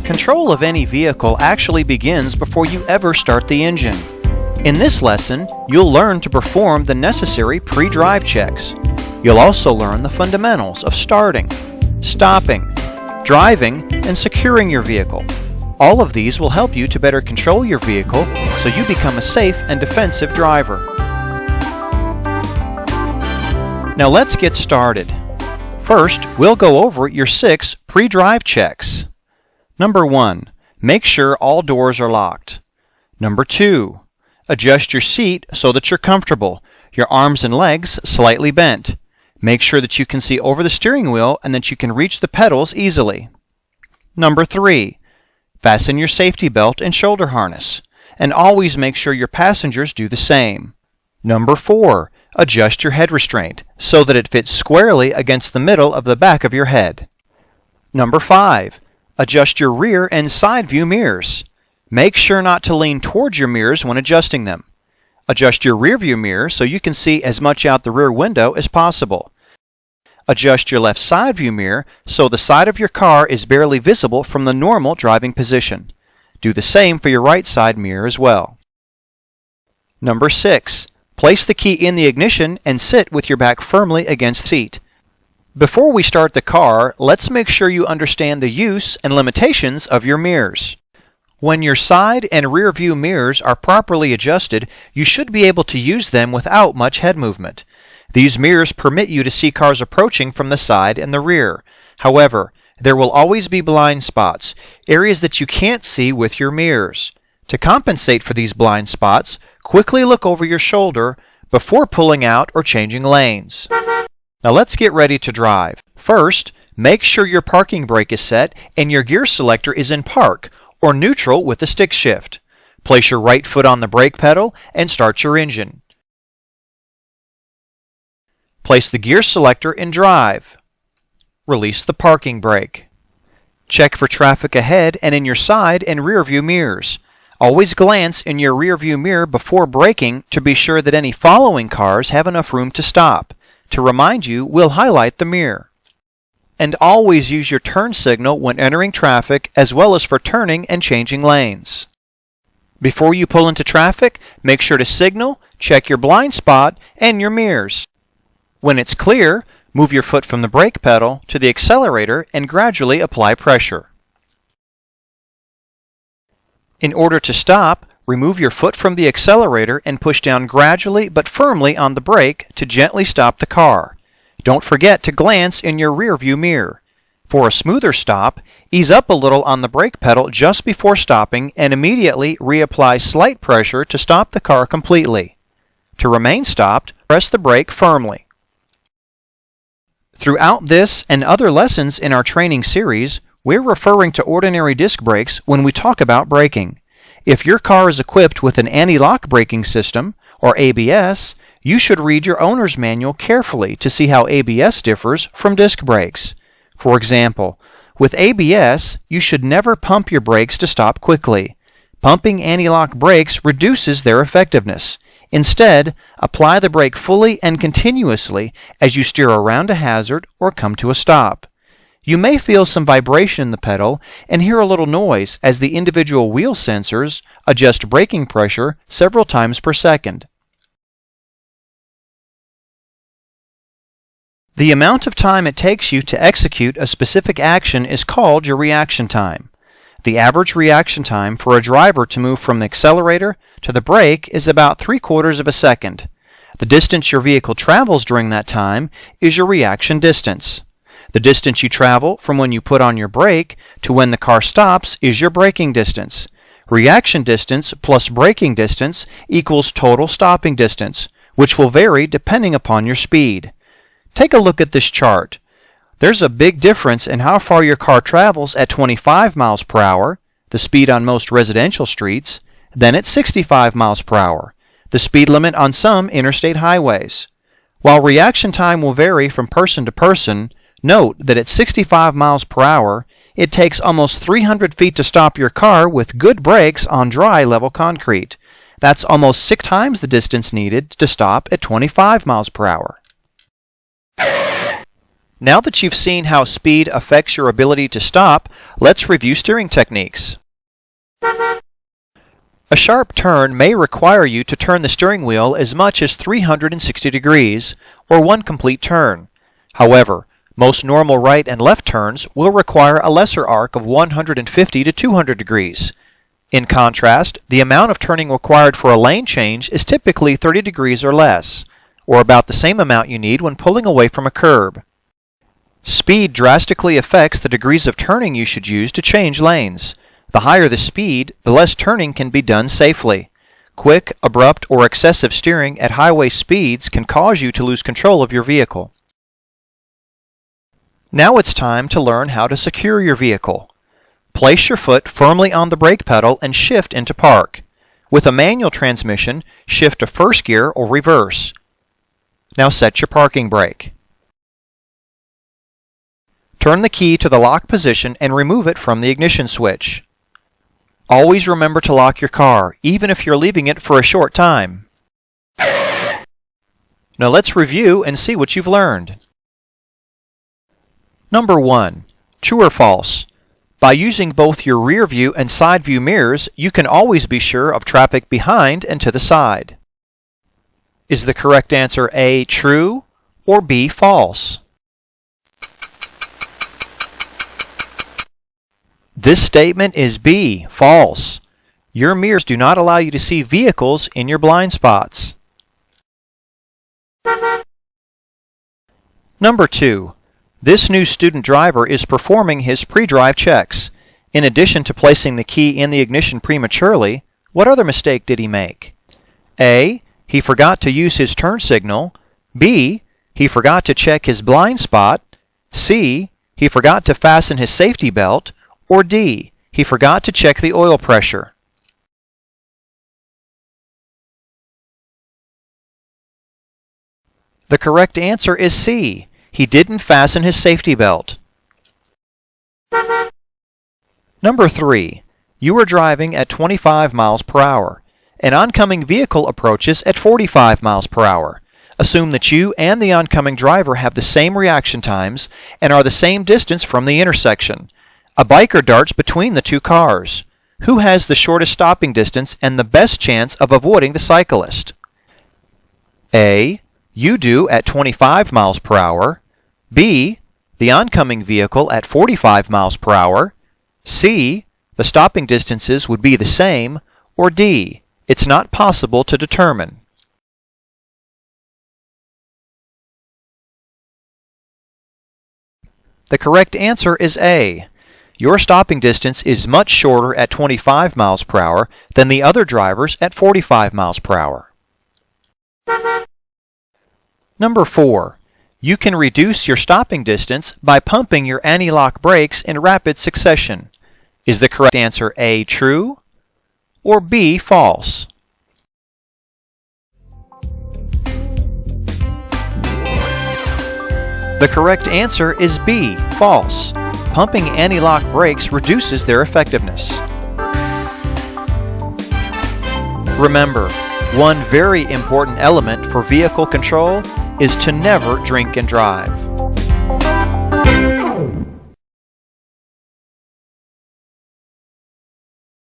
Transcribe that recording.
Control of any vehicle actually begins before you ever start the engine. In this lesson, you'll learn to perform the necessary pre-drive checks. You'll also learn the fundamentals of starting, stopping, driving, and securing your vehicle. All of these will help you to better control your vehicle so you become a safe and defensive driver. Now let's get started. First, we'll go over your 6 pre-drive checks. Number 1, make sure all doors are locked. Number 2, adjust your seat so that you're comfortable, your arms and legs slightly bent. Make sure that you can see over the steering wheel and that you can reach the pedals easily. Number 3, fasten your safety belt and shoulder harness, and always make sure your passengers do the same. Number 4, adjust your head restraint so that it fits squarely against the middle of the back of your head. Number 5, adjust your rear and side view mirrors. Make sure not to lean towards your mirrors when adjusting them. Adjust your rear view mirror so you can see as much out the rear window as possible. Adjust your left side view mirror so the side of your car is barely visible from the normal driving position. Do the same for your right side mirror as well. Number 6, place the key in the ignition and sit with your back firmly against the seat. Before we start the car, let's make sure you understand the use and limitations of your mirrors. When your side and rear view mirrors are properly adjusted, you should be able to use them without much head movement. These mirrors permit you to see cars approaching from the side and the rear. However, there will always be blind spots, areas that you can't see with your mirrors. To compensate for these blind spots, quickly look over your shoulder before pulling out or changing lanes. Now let's get ready to drive. First, make sure your parking brake is set and your gear selector is in park or neutral with the stick shift. Place your right foot on the brake pedal and start your engine. Place the gear selector in drive. Release the parking brake. Check for traffic ahead and in your side and rear view mirrors. Always glance in your rear view mirror before braking to be sure that any following cars have enough room to stop. To remind you, we'll highlight the mirror. And always use your turn signal when entering traffic as well as for turning and changing lanes. Before you pull into traffic, make sure to signal, check your blind spot, and your mirrors. When it's clear, move your foot from the brake pedal to the accelerator and gradually apply pressure. In order to stop, remove your foot from the accelerator and push down gradually but firmly on the brake to gently stop the car. Don't forget to glance in your rear view mirror. For a smoother stop, ease up a little on the brake pedal just before stopping and immediately reapply slight pressure to stop the car completely. To remain stopped, press the brake firmly. Throughout this and other lessons in our training series, we're referring to ordinary disc brakes when we talk about braking. If your car is equipped with an anti-lock braking system, or ABS, you should read your owner's manual carefully to see how ABS differs from disc brakes. For example, with ABS, you should never pump your brakes to stop quickly. Pumping anti-lock brakes reduces their effectiveness. Instead, apply the brake fully and continuously as you steer around a hazard or come to a stop. You may feel some vibration in the pedal and hear a little noise as the individual wheel sensors adjust braking pressure several times per second. The amount of time it takes you to execute a specific action is called your reaction time. The average reaction time for a driver to move from the accelerator to the brake is about 3/4 of a second. The distance your vehicle travels during that time is your reaction distance. The distance you travel from when you put on your brake to when the car stops is your braking distance. Reaction distance plus braking distance equals total stopping distance, which will vary depending upon your speed. Take a look at this chart. There's a big difference in how far your car travels at 25 miles per hour, the speed on most residential streets, than at 65 miles per hour, the speed limit on some interstate highways. While reaction time will vary from person to person, note that at 65 miles per hour, it takes almost 300 feet to stop your car with good brakes on dry level concrete. That's almost 6 times the distance needed to stop at 25 miles per hour. Now that you've seen how speed affects your ability to stop, let's review steering techniques. A sharp turn may require you to turn the steering wheel as much as 360 degrees, or one complete turn. However, most normal right and left turns will require a lesser arc of 150 to 200 degrees. In contrast, the amount of turning required for a lane change is typically 30 degrees or less, or about the same amount you need when pulling away from a curb. Speed drastically affects the degrees of turning you should use to change lanes. The higher the speed, the less turning can be done safely. Quick, abrupt, or excessive steering at highway speeds can cause you to lose control of your vehicle. Now it's time to learn how to secure your vehicle. Place your foot firmly on the brake pedal and shift into park. With a manual transmission, shift to first gear or reverse. Now set your parking brake. Turn the key to the lock position and remove it from the ignition switch. Always remember to lock your car, even if you're leaving it for a short time. Now let's review and see what you've learned. Number 1. True or false? By using both your rear view and side view mirrors, you can always be sure of traffic behind and to the side. Is the correct answer A, true, or B, false? This statement is B, false. Your mirrors do not allow you to see vehicles in your blind spots. Number 2. This new student driver is performing his pre-drive checks. In addition to placing the key in the ignition prematurely, what other mistake did he make? A. He forgot to use his turn signal. B. He forgot to check his blind spot. C. He forgot to fasten his safety belt. Or D. He forgot to check the oil pressure. The correct answer is C. He didn't fasten his safety belt. Number 3. You are driving at 25 miles per hour. An oncoming vehicle approaches at 45 miles per hour. Assume that you and the oncoming driver have the same reaction times and are the same distance from the intersection. A biker darts between the two cars. Who has the shortest stopping distance and the best chance of avoiding the cyclist? A. You do at 25 miles per hour. B. The oncoming vehicle at 45 miles per hour. C. The stopping distances would be the same. Or D. It's not possible to determine. The correct answer is A. Your stopping distance is much shorter at 25 miles per hour than the other drivers at 45 miles per hour. Number 4. You can reduce your stopping distance by pumping your anti-lock brakes in rapid succession. Is the correct answer A, true, or B, false? The correct answer is B, false. Pumping anti-lock brakes reduces their effectiveness. Remember, one very important element for vehicle control is to never drink and drive.